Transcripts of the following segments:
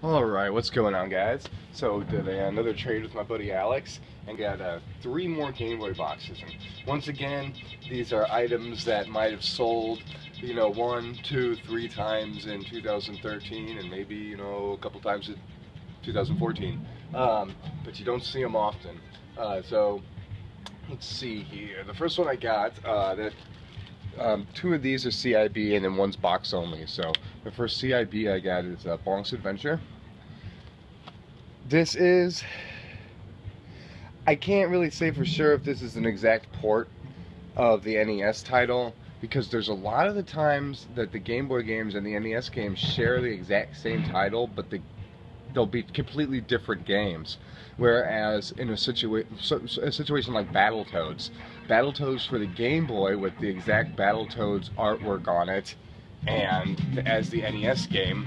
Alright, what's going on, guys? So, did another trade with my buddy Alex and got 3 more Game Boy boxes. And once again, these are items that might have sold, 1, 2, 3 times in 2013 and maybe, a couple times in 2014. But you don't see them often. So, let's see here. The first one I got, 2 of these are CIB and then one's box only. So the first CIB I got is Bonk's Adventure. This is, I can't really say for sure if this is an exact port of the NES title, because there's a lot of the times that the Game Boy games and the NES games share the exact same title, but they'll be completely different games. Whereas in a situation like Battletoads for the Game Boy with the exact Battletoads artwork on it, and as the NES game,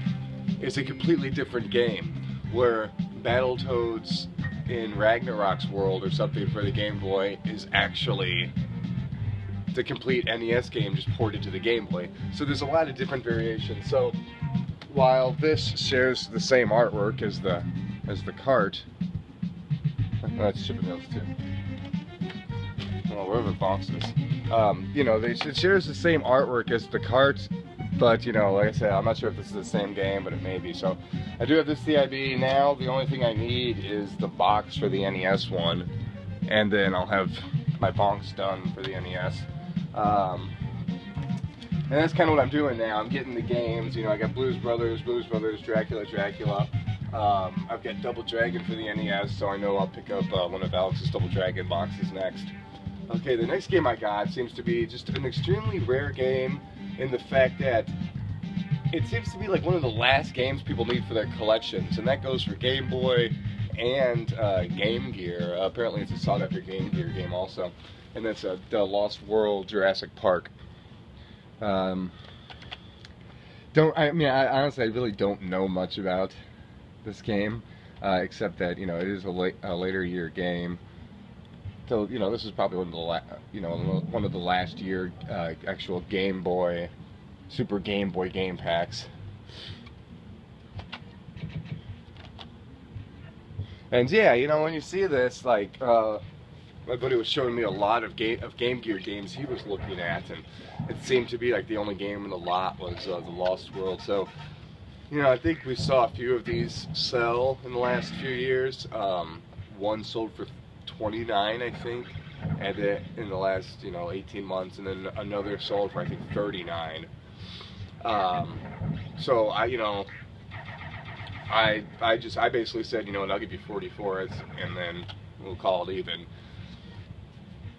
is a completely different game. Where Battletoads in Ragnarok's world or something for the Game Boy is actually the complete NES game just ported to the Game Boy. So there's a lot of different variations. So while this shares the same artwork as the cart, that's Chip and Dale's too. Well, wherever the box is. It shares the same artwork as the cart, but like I said, I'm not sure if this is the same game, but it may be. So I do have this CIB now. The only thing I need is the box for the NES one, and then I'll have my bonks done for the NES. And that's kind of what I'm doing now. I'm getting the games. I got Blues Brothers, Dracula. I've got Double Dragon for the NES, so I know I'll pick up one of Alex's Double Dragon boxes next. Okay, the next game I got seems to be just an extremely rare game in the fact that it seems to be like one of the last games people need for their collections, and that goes for Game Boy and Game Gear. Apparently it's a sought-after Game Gear game also, and that's The Lost World Jurassic Park. I honestly really don't know much about this game, except that it is a later year game. So this is probably one of the last year actual Game Boy, Super Game Boy game packs. And yeah, when you see this, like my buddy was showing me a lot of Game Gear games he was looking at, and it seemed to be like the only game in the lot was The Lost World. So I think we saw a few of these sell in the last few years. One sold for $29, I think, and in the last 18 months, and then another sold for I think $39. So I basically said, I'll give you 40 for it, and then we'll call it even.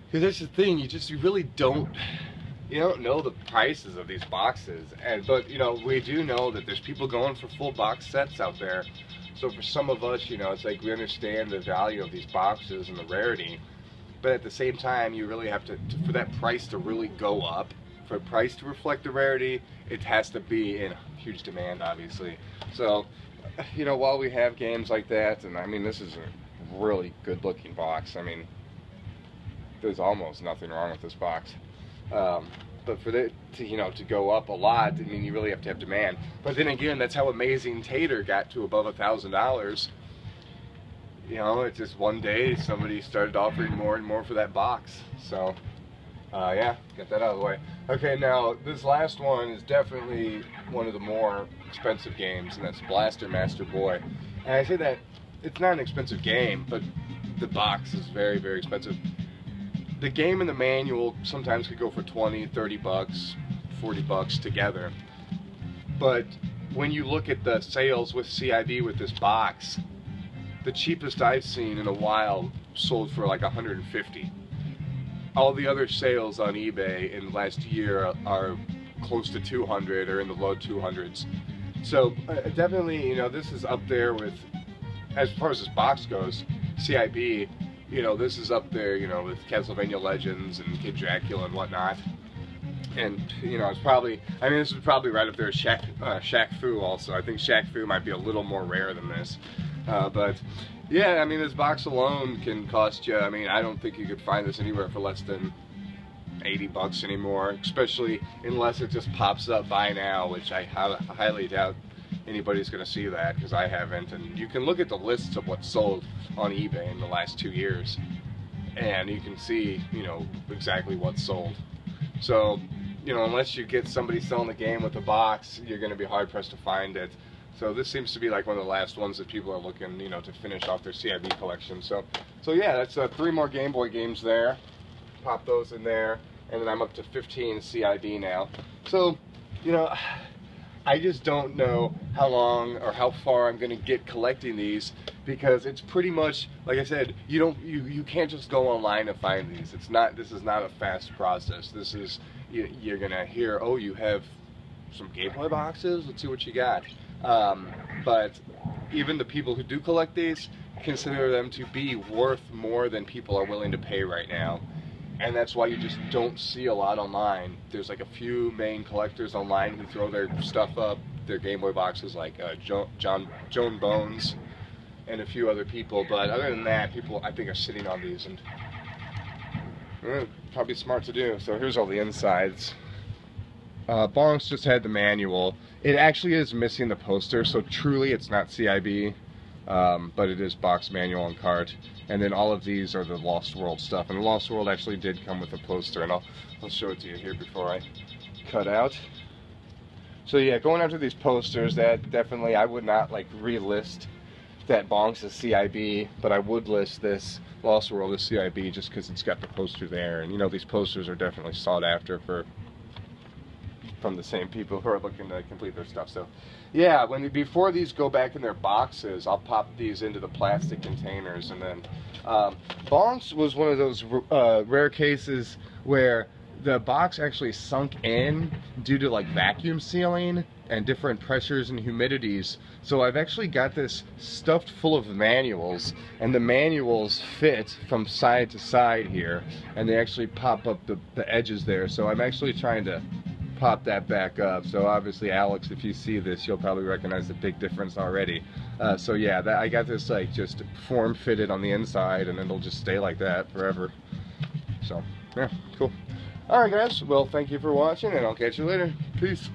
Because that's the thing, you really don't know the prices of these boxes, but we do know that there's people going for full box sets out there. So for some of us, it's like we understand the value of these boxes and the rarity, but at the same time, you really have to for that price to really go up, for a price to reflect the rarity, it has to be in huge demand, obviously. So, while we have games like that, and I mean, this is a really good looking box. I mean, there's almost nothing wrong with this box. But for it to go up a lot, I mean, you really have to have demand. But then again, that's how Amazing Tater got to above $1,000. It's just one day somebody started offering more and more for that box. So, yeah, get that out of the way. Okay, now this last one is definitely one of the more expensive games, and that's Blaster Master Boy. And I say that it's not an expensive game, but the box is very, very expensive. The game and the manual sometimes could go for 20, 30 bucks, 40 bucks together. But when you look at the sales with CIB with this box, the cheapest I've seen in a while sold for like 150. All the other sales on eBay in the last year are close to 200 or in the low 200s. So definitely, this is up there with, as far as this box goes, CIB. This is up there, with Castlevania Legends and Kid Dracula and whatnot. And, it's probably, this is probably right up there with Shaq Fu also. I think Shaq Fu might be a little more rare than this. But, yeah, this box alone can cost you, I don't think you could find this anywhere for less than 80 bucks anymore, especially unless it just pops up buy now, which I highly doubt anybody's going to see that, because I haven't. And you can look at the lists of what's sold on eBay in the last 2 years, and you can see, you know, exactly what's sold. So, you know, unless you get somebody selling the game with a box, you're going to be hard pressed to find it. So this seems to be like one of the last ones that people are looking, you know, to finish off their CIB collection. So yeah, that's 3 more Game Boy games there. Pop those in there, and then I'm up to 15 CIB now. So, you know, I just don't know how long or how far I'm going to get collecting these, because it's pretty much, like I said, you can't just go online to find these. This is not a fast process. This is, you're going to hear, oh, you have some Game Boy boxes, let's see what you got. But even the people who do collect these consider them to be worth more than people are willing to pay right now. And that's why you just don't see a lot online. There's like a few main collectors online who throw their stuff up, their Game Boy boxes, like Joan Bones and a few other people. But other than that, people, I think, are sitting on these, and probably smart to do. So here's all the insides. Bonks just had the manual. It actually is missing the poster, so truly it's not CIB, but it is box, manual, and cart. And then all of these are the Lost World stuff. And the Lost World actually did come with a poster, and I'll show it to you here before I cut out. So yeah, going after these posters, that definitely, I would not like relist that Bonks as CIB, but I would list this Lost World as CIB just because it's got the poster there. And you know, these posters are definitely sought after from the same people who are looking to complete their stuff. So yeah, before these go back in their boxes, I'll pop these into the plastic containers. And then Bonks was one of those rare cases where the box actually sunk in due to like vacuum sealing and different pressures and humidities. So I've actually got this stuffed full of manuals, and the manuals fit from side to side here, and they actually pop up the edges there. So I'm actually trying to pop that back up. So obviously, Alex, if you see this, you'll probably recognize the big difference already. So yeah, I got this like just form fitted on the inside, and it'll just stay like that forever. So yeah, cool. Alright guys, well, thank you for watching, and I'll catch you later. Peace.